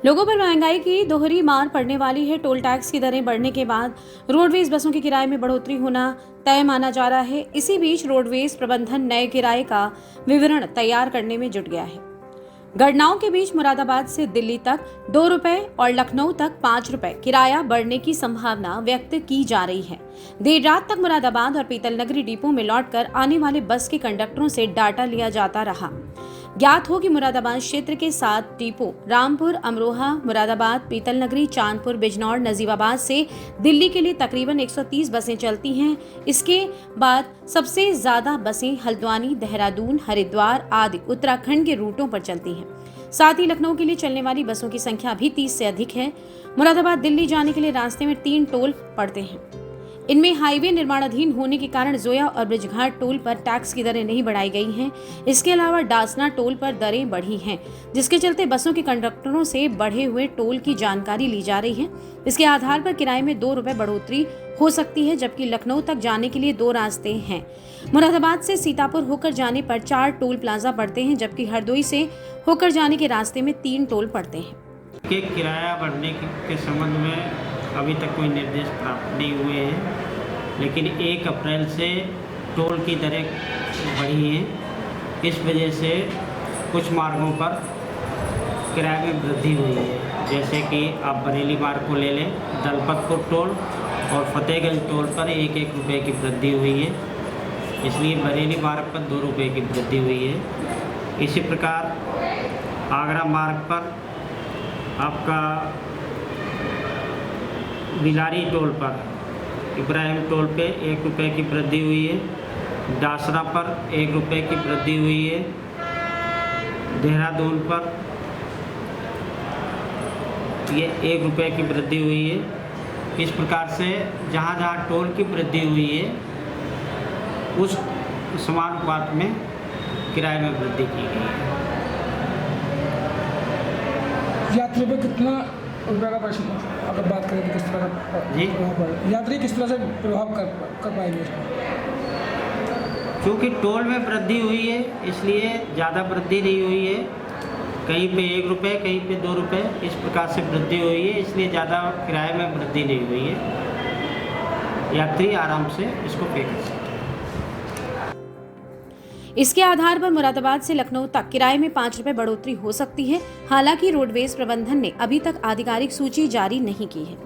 लोगों पर महंगाई की दोहरी मार पड़ने वाली है। टोल टैक्स की दरें बढ़ने के बाद रोडवेज बसों के किराए में बढ़ोतरी होना तय माना जा रहा है। इसी बीच रोडवेज प्रबंधन नए किराए का विवरण तैयार करने में जुट गया है। गणनाओं के बीच मुरादाबाद से दिल्ली तक 2 रुपए और लखनऊ तक 5 रुपए किराया बढ़ने की संभावना व्यक्त की जा रही है। देर रात तक मुरादाबाद और पीतल नगरी डिपो में लौटकर आने वाले बस के कंडक्टरों से डाटा लिया जाता रहा। ज्ञात हो कि मुरादाबाद क्षेत्र के 7 डिपो रामपुर, अमरोहा, मुरादाबाद, पीतल नगरी, चांदपुर, बिजनौर, नजीबाबाद से दिल्ली के लिए तकरीबन 130 बसें चलती हैं। इसके बाद सबसे ज्यादा बसें हल्द्वानी, देहरादून, हरिद्वार आदि उत्तराखंड के रूटों पर चलती हैं। साथ ही लखनऊ के लिए चलने वाली बसों की संख्या भी 30 से अधिक है। मुरादाबाद दिल्ली जाने के लिए रास्ते में 3 टोल पड़ते हैं। इनमें हाईवे निर्माणाधीन होने के कारण जोया और ब्रिजघाट टोल पर टैक्स की दरें नहीं बढ़ाई गई हैं। इसके अलावा डासना टोल पर दरें बढ़ी हैं, जिसके चलते बसों के कंडक्टरों से बढ़े हुए टोल की जानकारी ली जा रही है। इसके आधार पर किराए में 2 रुपए बढ़ोतरी हो सकती है, जबकि लखनऊ तक जाने के लिए 2 रास्ते हैं। मुरादाबाद से सीतापुर होकर जाने पर 4 टोल प्लाजा पड़ते हैं, जबकि हरदोई से होकर जाने के रास्ते में 3 टोल पड़ते हैं। किराया बढ़ने के संबंध में अभी तक कोई निर्देश प्राप्त नहीं हुए हैं, लेकिन 1 अप्रैल से टोल की दरें बढ़ी हैं। इस वजह से कुछ मार्गों पर किराए में वृद्धि हुई है। जैसे कि आप बरेली मार्ग को ले लें, दलपतपुर टोल और फतेहगंज टोल पर 1-1 रुपये की वृद्धि हुई है। इसलिए बरेली मार्ग पर 2 रुपये की वृद्धि हुई है। इसी प्रकार आगरा मार्ग पर आपका बिलारी टोल पर, इब्राहिम टोल पे 1 रुपये की वृद्धि हुई है। डासरा पर 1 रुपये की वृद्धि हुई है। देहरादून पर ये 1 रुपये की वृद्धि हुई है। इस प्रकार से जहाँ जहाँ टोल की वृद्धि हुई है उस समानुपात में किराए में वृद्धि की गई है। यात्री पे कितना रुपये का प्रश्न, अगर बात करें तो किस तरह का जी यात्री किस तरह से प्रभाव कर पाएंगे इसमें? क्योंकि टोल में वृद्धि हुई है इसलिए ज़्यादा वृद्धि नहीं हुई है। कहीं पे 1 रुपये, कहीं पे 2 रुपये, इस प्रकार से वृद्धि हुई है, इसलिए ज़्यादा किराए में वृद्धि नहीं हुई है। यात्री आराम से इसको पे कर सकते हैं। इसके आधार पर मुरादाबाद से लखनऊ तक किराए में 5 रुपए बढ़ोतरी हो सकती है। हालांकि रोडवेज प्रबंधन ने अभी तक आधिकारिक सूची जारी नहीं की है।